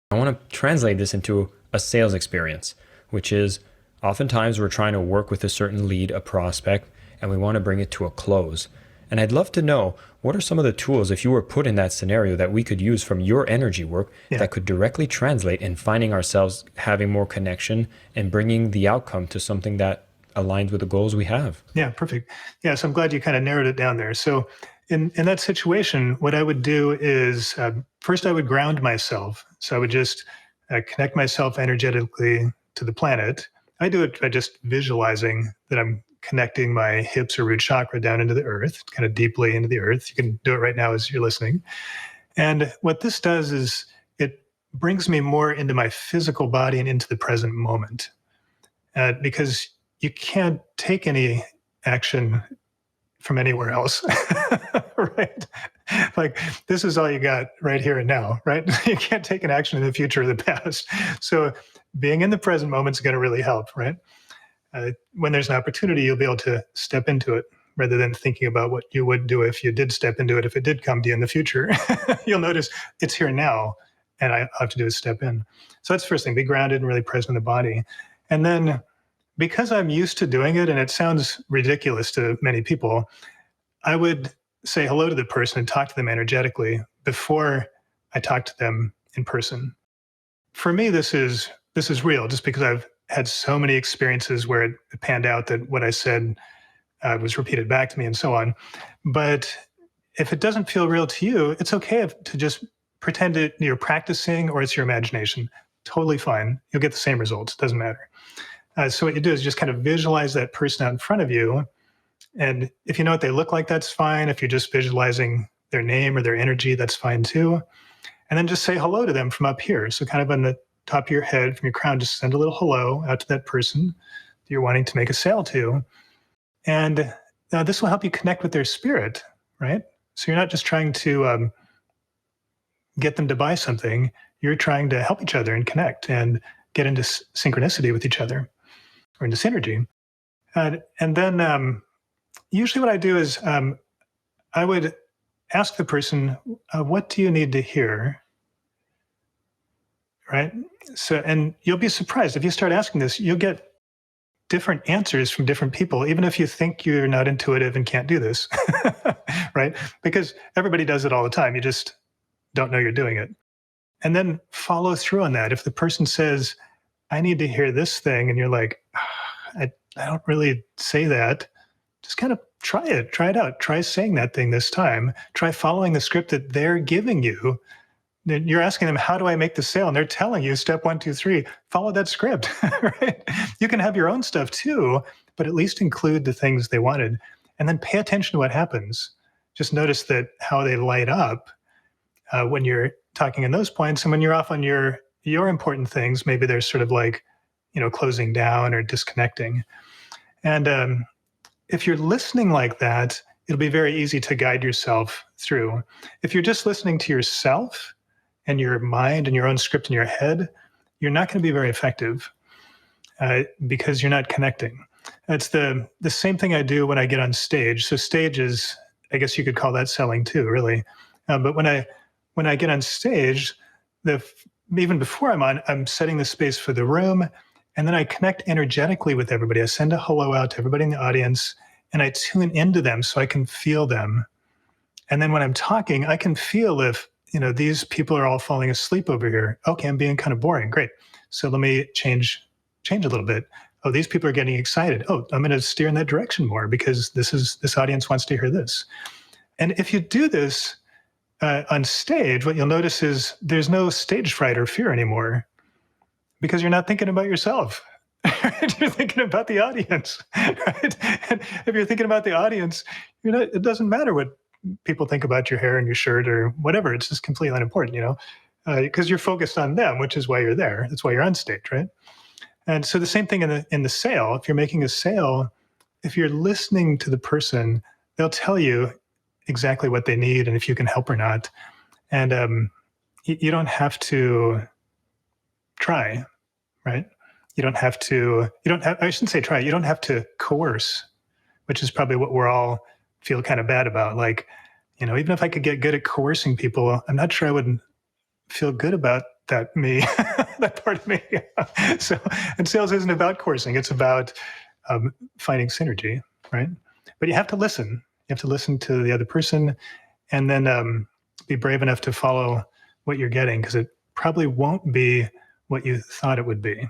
I want to translate this into a sales experience, which is oftentimes we're trying to work with a certain lead, a prospect, and we want to bring it to a close. And I'd love to know, what are some of the tools, if you were put in that scenario, that we could use from your energy work that could directly translate in finding ourselves having more connection and bringing the outcome to something that aligns with the goals we have? Yeah, perfect. Yeah, so I'm glad you kind of narrowed it down there. So in that situation, what I would do is first I would ground myself. So I would just connect myself energetically to the planet. I do it by just visualizing that I'm connecting my hips or root chakra down into the earth, kind of deeply into the earth. You can do it right now as you're listening. And what this does is it brings me more into my physical body and into the present moment, because you can't take any action from anywhere else, right? Like, this is all you got right here and now, right? You can't take an action in the future or the past. So being in the present moment is going to really help, right? When there's an opportunity, you'll be able to step into it rather than thinking about what you would do if you did step into it, if it did come to you in the future. You'll notice it's here now, and all I have to do is step in. So that's the first thing, be grounded and really present in the body. And then, because I'm used to doing it, and it sounds ridiculous to many people, I would say hello to the person and talk to them energetically before I talk to them in person. For me, this is real, just because I've had so many experiences where it panned out that what I said was repeated back to me and so on. But if it doesn't feel real to you, it's okay to just pretend you're practicing or it's your imagination. Totally fine. You'll get the same results. It doesn't matter. So what you do is just kind of visualize that person out in front of you. And if you know what they look like, that's fine. If you're just visualizing their name or their energy, that's fine too. And then just say hello to them from up here. So kind of on the top of your head, from your crown, just send a little hello out to that person that you're wanting to make a sale to. And this will help you connect with their spirit, right? So you're not just trying to get them to buy something. You're trying to help each other and connect and get into synchronicity with each other, or into synergy. And then usually what I do is I would ask the person, what do you need to hear? Right? So, and you'll be surprised if you start asking this, you'll get different answers from different people, even if you think you're not intuitive and can't do this, right? Because everybody does it all the time. You just don't know you're doing it. And then follow through on that. If the person says, I need to hear this thing, and you're like, I don't really say that, just kind of try it out. Try saying that thing this time. Try following the script that they're giving you. You're asking them, how do I make the sale? And they're telling you step 1, 2, 3, follow that script, right? You can have your own stuff too, but at least include the things they wanted. And then pay attention to what happens. Just notice that how they light up when you're talking in those points. And when you're off on your important things, maybe they're sort of like, closing down or disconnecting. And if you're listening like that, it'll be very easy to guide yourself through. If you're just listening to yourself and your mind and your own script in your head, you're not going to be very effective because you're not connecting. It's the same thing I do when I get on stage. So stage is, I guess you could call that selling too, really. But when I get on stage, even before I'm setting the space for the room, and then I connect energetically with everybody. I send a hello out to everybody in the audience, and I tune into them so I can feel them. And then when I'm talking, I can feel if these people are all falling asleep over here. Okay, I'm being kind of boring. Great. So let me change a little bit. Oh, these people are getting excited. Oh, I'm going to steer in that direction more because this audience wants to hear this. And if you do this on stage, what you'll notice is there's no stage fright or fear anymore because you're not thinking about yourself. You're thinking about the audience. Right? And if you're thinking about the audience, it doesn't matter what people think about your hair and your shirt or whatever. It's just completely unimportant, because you're focused on them, which is why you're there. That's why you're on stage, right? And so the same thing in the sale. If you're making a sale, if you're listening to the person, they'll tell you exactly what they need and if you can help or not. And you don't have to try, right? I shouldn't say try. You don't have to coerce, which is probably what we're all feel kind of bad about. Like, even if I could get good at coercing people, I'm not sure I would feel good about that me, that part of me. So, and sales isn't about coursing; it's about finding synergy, right? But you have to listen. You have to listen to the other person, and then be brave enough to follow what you're getting, because it probably won't be what you thought it would be.